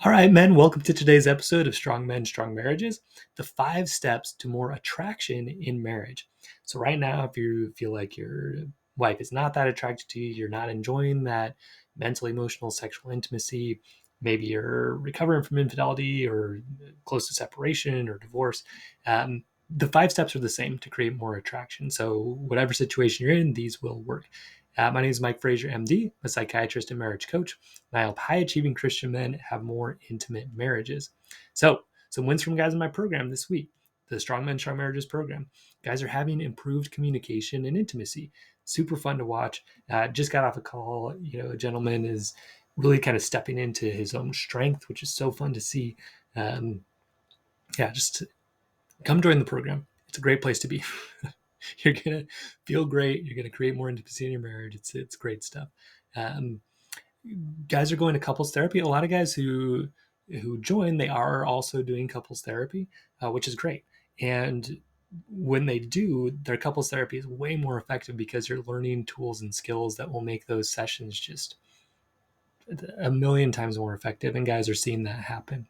All right, men, welcome to today's episode of Strong Men, Strong Marriages, the 5 steps to more attraction in marriage. So, right now, if you feel like your wife is not that attracted to you, you're not enjoying that mental, emotional, sexual intimacy, maybe you're recovering from infidelity or close to separation or divorce, the 5 steps are the same to create more attraction. So, whatever situation you're in, these will work. My name is Mike Frazier, MD, a psychiatrist and marriage coach, and I help high achieving Christian men have more intimate marriages. So, some wins from guys in my program this week, the Strong Men, Strong Marriages program. Guys are having improved communication and intimacy. Super fun to watch. Just got off a call. A gentleman is really kind of stepping into his own strength, which is so fun to see. Um, just come join the program. It's a great place to be. You're gonna feel great. You're gonna create more intimacy in your marriage. It's great stuff. Um, Guys are going to couples therapy. A lot of guys who join, they are also doing couples therapy, which is great. And when they do, their couples therapy is way more effective because you're learning tools and skills that will make those sessions just a million times more effective. And guys are seeing that happen.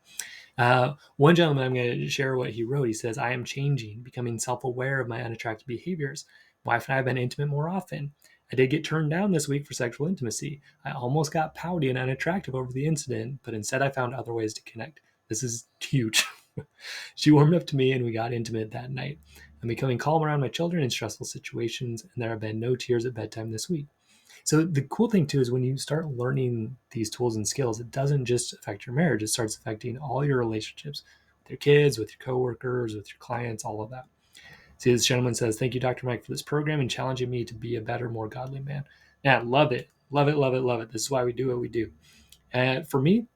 One gentleman, I'm going to share what he wrote. He says, I am changing, becoming self aware of my unattractive behaviors. My wife and I have been intimate more often. I did get turned down this week for sexual intimacy. I almost got pouty and unattractive over the incident, but instead I found other ways to connect. This is huge. She warmed up to me and we got intimate that night. I'm becoming calm around my children in stressful situations, and there have been no tears at bedtime this week. So the cool thing too is when you start learning these tools and skills, it doesn't just affect your marriage, it starts affecting all your relationships with your kids, with your coworkers, with your clients, all of that. See, this gentleman says, thank you, Dr. Mike, for this program and challenging me to be a better, more godly man. Yeah, love it. Love it, love it, love it. This is why we do what we do. And for me,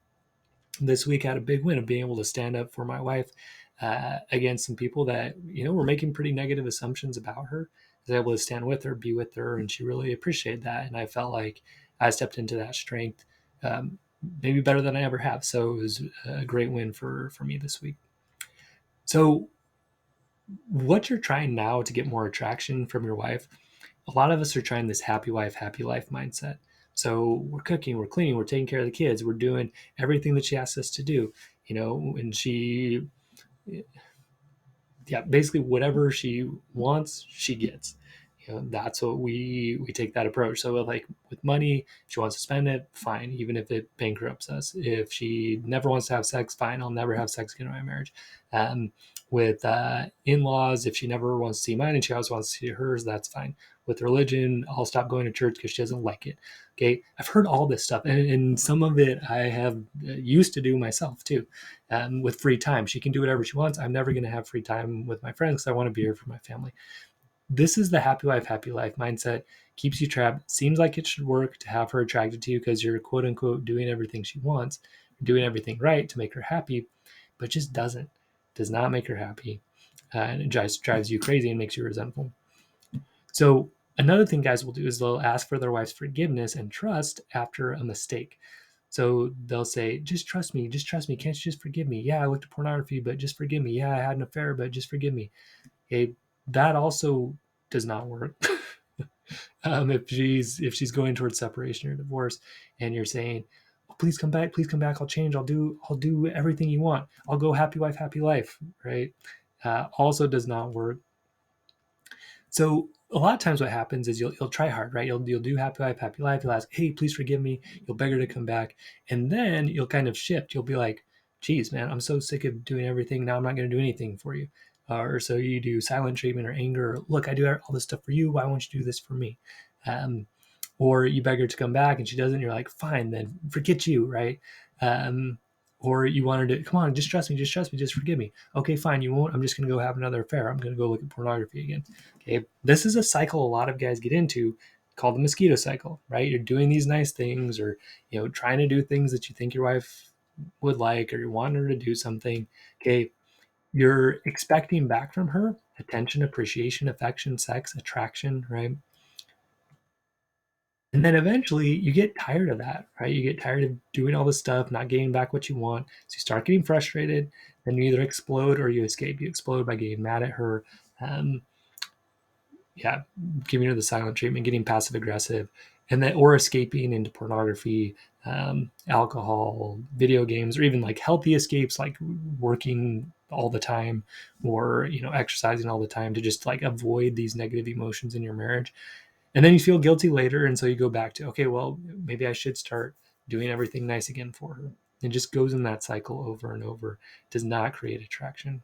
this week I had a big win of being able to stand up for my wife against some people that, were making pretty negative assumptions about her. I was able to stand with her, be with her, and she really appreciated that. And I felt like I stepped into that strength, maybe better than I ever have. So it was a great win for me this week. So what you're trying now to get more attraction from your wife, a lot of us are trying this happy wife, happy life mindset. So we're cooking, we're cleaning, we're taking care of the kids, we're doing everything that she asks us to do, and basically whatever she wants, she gets. That's what we take that approach. So like with money, if she wants to spend it, fine, even if it bankrupts us. If she never wants to have sex, fine, I'll never have sex again in my marriage. With in-laws, if she never wants to see mine and she always wants to see hers, that's fine. With religion, I'll stop going to church because she doesn't like it. Okay, I've heard all this stuff, and some of it I have used to do myself too. With free time, she can do whatever she wants. I'm never going to have free time with my friends because I want to be here for my family. This is the happy wife, happy life mindset. Keeps you trapped. Seems like it should work to have her attracted to you because you're quote unquote doing everything she wants, doing everything right to make her happy, but just doesn't. Does not make her happy. And it drives you crazy and makes you resentful. So another thing guys will do is they'll ask for their wife's forgiveness and trust after a mistake. So they'll say, just trust me, just trust me. Can't you just forgive me? Yeah, I looked at pornography, but just forgive me. Yeah, I had an affair, but just forgive me. Okay, that also does not work. If she's going towards separation or divorce, and you're saying, oh, please come back, I'll do everything you want. I'll go happy wife, happy life, right? Also does not work. So a lot of times what happens is you'll try hard, right? You'll do happy life, happy life. You'll ask, hey, please forgive me. You'll beg her to come back. And then you'll kind of shift. You'll be like, geez, man, I'm so sick of doing everything. Now I'm not going to do anything for you. Or so you do silent treatment or anger. Or, look, I do all this stuff for you. Why won't you do this for me? Um, or you beg her to come back and she doesn't. You're like, fine, then forget you, right? Um, or you want her to, come on, just trust me, just forgive me. Okay, fine, you won't. I'm just going to go have another affair. I'm going to go look at pornography again. Okay, this is a cycle a lot of guys get into called the mosquito cycle, right? You're doing these nice things or, trying to do things that you think your wife would like, or you want her to do something. Okay, you're expecting back from her attention, appreciation, affection, sex, attraction, right? And then eventually you get tired of that, right? You get tired of doing all this stuff, not getting back what you want. So you start getting frustrated. Then you either explode or you escape. You explode by getting mad at her. Um, yeah, giving her the silent treatment, getting passive aggressive. And then, or escaping into pornography, alcohol, video games, or even like healthy escapes, like working all the time, or exercising all the time, to just like avoid these negative emotions in your marriage. And then you feel guilty later, and so you go back to, okay, well, maybe I should start doing everything nice again for her. It just goes in that cycle over and over. It does not create attraction.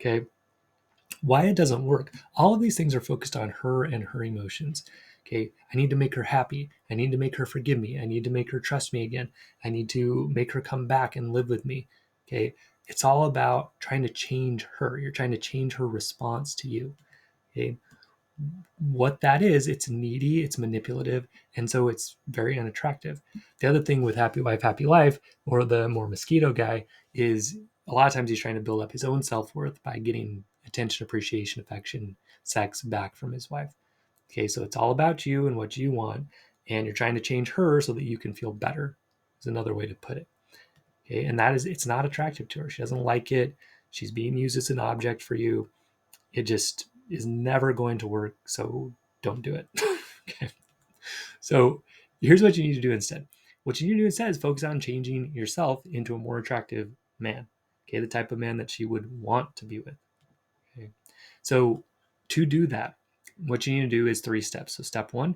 Okay. Why it doesn't work. All of these things are focused on her and her emotions. Okay, I need to make her happy. I need to make her forgive me. I need to make her trust me again. I need to make her come back and live with me. Okay, it's all about trying to change her. You're trying to change her response to you. Okay, what that is, it's needy, it's manipulative, and so it's very unattractive. The other thing with Happy Wife, Happy Life, or the more mosquito guy, is a lot of times he's trying to build up his own self-worth by getting attention, appreciation, affection, sex back from his wife. Okay, so it's all about you and what you want, and you're trying to change her so that you can feel better, is another way to put it. Okay, and that is, it's not attractive to her. She doesn't like it. She's being used as an object for you. It just is never going to work, so don't do it. Okay. So here's what you need to do instead. What you need to do instead is focus on changing yourself into a more attractive man. Okay, the type of man that she would want to be with. Okay. So to do that, what you need to do is 3 steps. So step 1,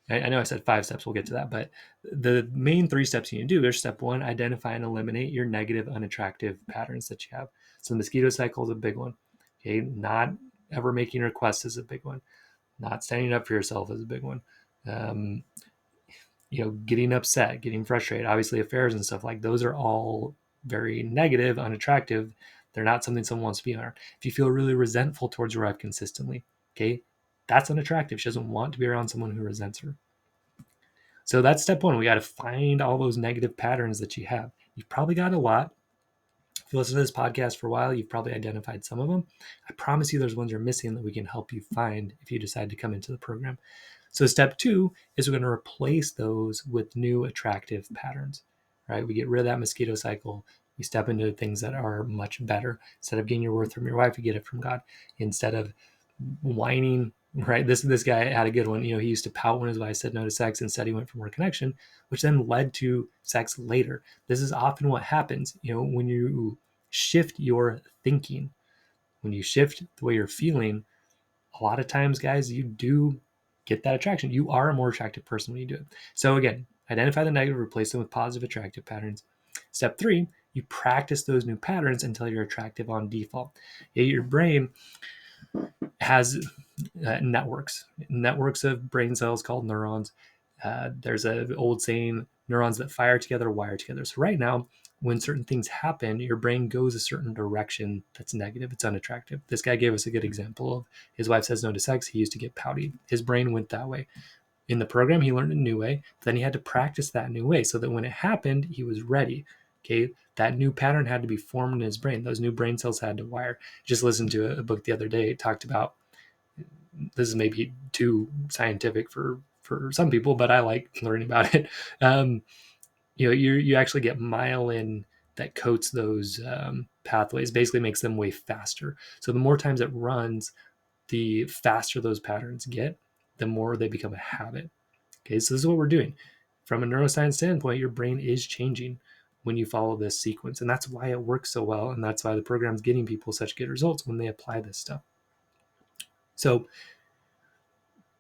I know I said 5 steps, we'll get to that, but the main 3 steps you need to do are: step 1, identify and eliminate your negative, unattractive patterns that you have. So the mosquito cycle is a big one. Okay, not ever making requests is a big one. Not standing up for yourself is a big one. Um, getting upset, getting frustrated, obviously affairs and stuff, like those are all very negative, unattractive. They're not something someone wants to be around. If you feel really resentful towards your wife consistently, okay, that's unattractive. She doesn't want to be around someone who resents her. So that's step 1. We got to find all those negative patterns that you have. You've probably got a lot. If you listen to this podcast for a while, you've probably identified some of them. I promise you there's ones you're missing that we can help you find if you decide to come into the program. So step 2 is we're going to replace those with new attractive patterns, right? We get rid of that mosquito cycle. We step into things that are much better. Instead of getting your worth from your wife, you get it from God. Instead of whining, right? This guy had a good one. He used to pout when his wife said no to sex. Instead, he went for more connection, which then led to sex later. This is often what happens, when you shift your thinking, when you shift the way you're feeling. A lot of times, guys, you do get that attraction. You are a more attractive person when you do it. So again, identify the negative, replace them with positive attractive patterns. Step 3, you practice those new patterns until you're attractive on default. Your brain has networks of brain cells called neurons. There's an old saying, neurons that fire together wire together. So right now, when certain things happen, your brain goes a certain direction that's negative, it's unattractive. This guy gave us a good example of his wife says no to sex. He used to get pouty. His brain went that way. In the program, he learned a new way. Then he had to practice that new way so that when it happened, he was ready. Okay, that new pattern had to be formed in his brain. Those new brain cells had to wire. Just listened to a book the other day. It talked about, this is maybe too scientific for some people, but I like learning about it. You actually get myelin that coats those pathways, basically makes them way faster. So the more times it runs, the faster those patterns get, the more they become a habit. Okay, so this is what we're doing. From a neuroscience standpoint, your brain is changing when you follow this sequence. And that's why it works so well. And that's why the program's getting people such good results when they apply this stuff. So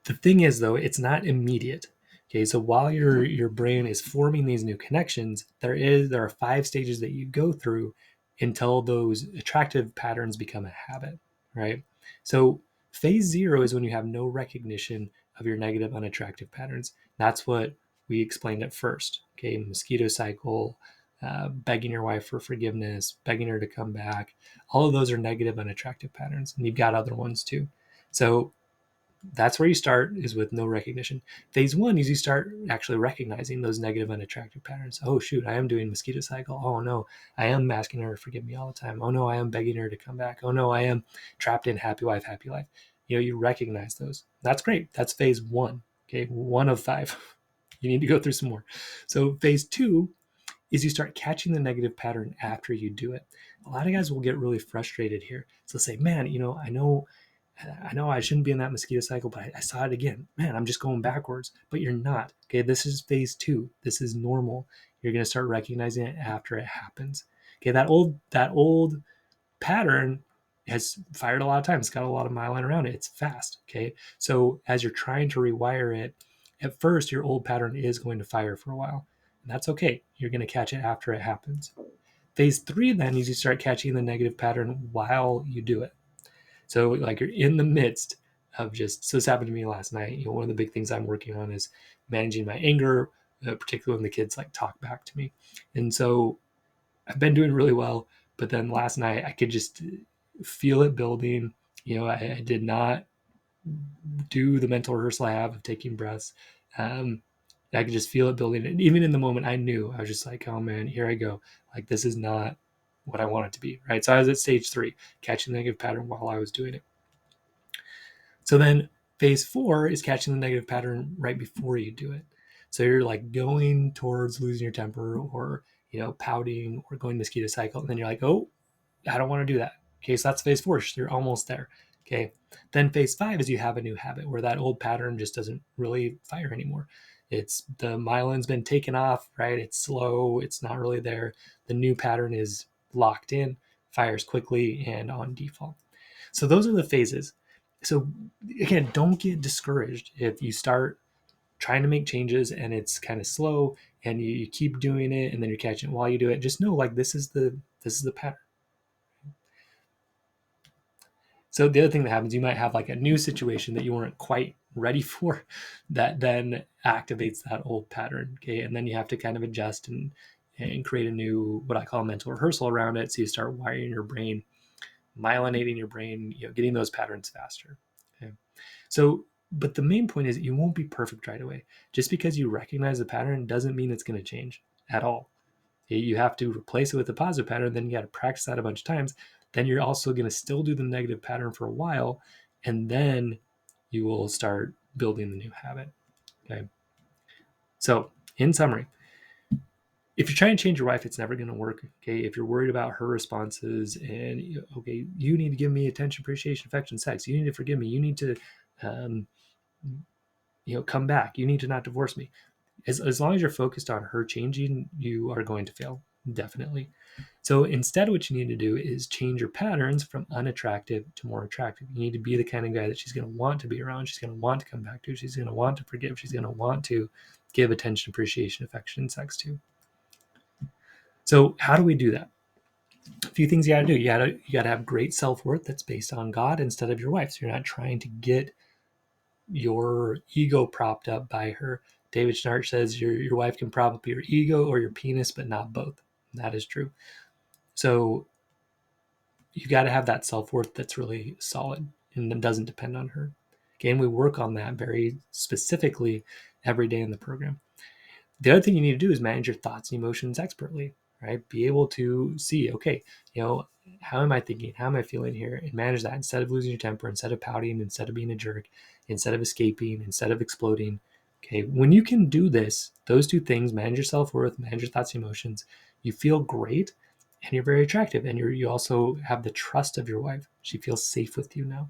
the thing is, though, it's not immediate. Okay, so while your brain is forming these new connections, there are 5 stages that you go through until those attractive patterns become a habit, right? So phase 0 is when you have no recognition of your negative, unattractive patterns. That's what we explained at first. Okay, mosquito cycle, begging your wife for forgiveness, begging her to come back. All of those are negative, unattractive patterns, and you've got other ones too. So that's where you start, is with no recognition. Phase 1 is you start actually recognizing those negative, unattractive patterns. Oh, shoot, I am doing mosquito cycle. Oh, no, I am asking her to forgive me all the time. Oh, no, I am begging her to come back. Oh, no, I am trapped in happy wife, happy life. You recognize those. That's great. That's phase 1. Okay, 1 of 5. You need to go through some more. So phase 2 is you start catching the negative pattern after you do it. A lot of guys will get really frustrated here. So they'll say, man, I know I know I shouldn't be in that mosquito cycle, but I saw it again. Man, I'm just going backwards. But you're not. Okay, this is phase 2. This is normal. You're going to start recognizing it after it happens. Okay, that old pattern has fired a lot of times. It's got a lot of myelin around it. It's fast. Okay, so as you're trying to rewire it, at first your old pattern is going to fire for a while, and that's okay. You're going to catch it after it happens. Phase 3 then is you start catching the negative pattern while you do it. So like you're in the midst of just, so this happened to me last night. One of the big things I'm working on is managing my anger, particularly when the kids like talk back to me. And so I've been doing really well, but then last night I could just feel it building. I did not do the mental rehearsal I have of taking breaths. I could just feel it building. And even in the moment, I knew, I was just like, oh man, here I go. Like, this is not what I want it to be, right? So I was at stage 3, catching the negative pattern while I was doing it. So then phase 4 is catching the negative pattern right before you do it. So you're like going towards losing your temper, or, pouting, or going mosquito cycle. And then you're like, oh, I don't want to do that. Okay, so that's phase 4. So you're almost there. Okay. Then phase 5 is you have a new habit where that old pattern just doesn't really fire anymore. It's the myelin's been taken off, right? It's slow. It's not really there. The new pattern is locked in, fires quickly, and on default. So those are the phases. So again, don't get discouraged if you start trying to make changes and it's kind of slow, and you keep doing it and then you're catching it while you do it. Just know, like, this is the pattern. So the other thing that happens, you might have like a new situation that you weren't quite ready for, that then activates that old pattern. Okay. And then you have to kind of adjust and create a new, what I call a mental rehearsal around it. So you start wiring your brain, myelinating your brain, getting those patterns faster. Okay. So, but the main point is you won't be perfect right away. Just because you recognize the pattern doesn't mean it's going to change at all. You have to replace it with a positive pattern. Then you got to practice that a bunch of times. Then you're also going to still do the negative pattern for a while, and then you will start building the new habit. Okay. So, in summary, if you're trying to change your wife, it's never going to work. Okay. If you're worried about her responses, and okay, you need to give me attention, appreciation, affection, sex. You need to forgive me. You need to, come back. You need to not divorce me. As long as you're focused on her changing, you are going to fail, definitely. So instead, what you need to do is change your patterns from unattractive to more attractive. You need to be the kind of guy that she's going to want to be around. She's going to want to come back to. She's going to want to forgive. She's going to want to give attention, appreciation, affection, and sex to. So how do we do that? A few things you got to do. You got to have great self-worth that's based on God instead of your wife. So you're not trying to get your ego propped up by her. David Schnarch says your wife can prop up your ego or your penis, but not both. And that is true. So you got to have that self-worth that's really solid and that doesn't depend on her. Again, we work on that very specifically every day in the program. The other thing you need to do is manage your thoughts and emotions expertly, right? Be able to see, okay, how am I thinking? How am I feeling here? And manage that instead of losing your temper, instead of pouting, instead of being a jerk, instead of escaping, instead of exploding. Okay, when you can do this, those two things, manage your self-worth, manage your thoughts and emotions, you feel great and you're very attractive. And you also have the trust of your wife. She feels safe with you now.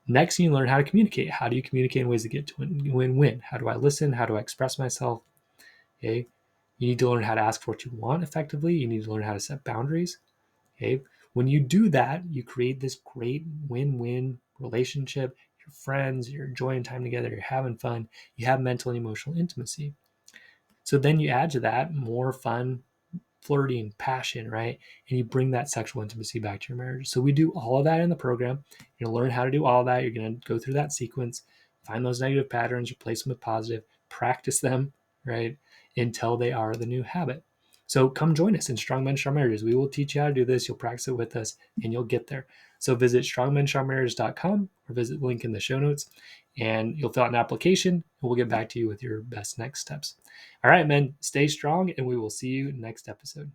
Next, you learn how to communicate. How do you communicate in ways that get to win-win? How do I listen? How do I express myself? Okay. You need to learn how to ask for what you want effectively. You need to learn how to set boundaries. Okay. When you do that, you create this great win-win relationship. You're friends, you're enjoying time together, you're having fun, you have mental and emotional intimacy. So then you add to that more fun, flirting, passion, right? And you bring that sexual intimacy back to your marriage. So we do all of that in the program. You're going to learn how to do all of that. You're going to go through that sequence, find those negative patterns, replace them with positive, practice them, right? Until they are the new habit. So come join us in Strong Men, Strong Marriages. We will teach you how to do this. You'll practice it with us and you'll get there. So visit strongmenstrongmarriages.com or visit the link in the show notes and you'll fill out an application and we'll get back to you with your best next steps. All right, men, stay strong and we will see you next episode.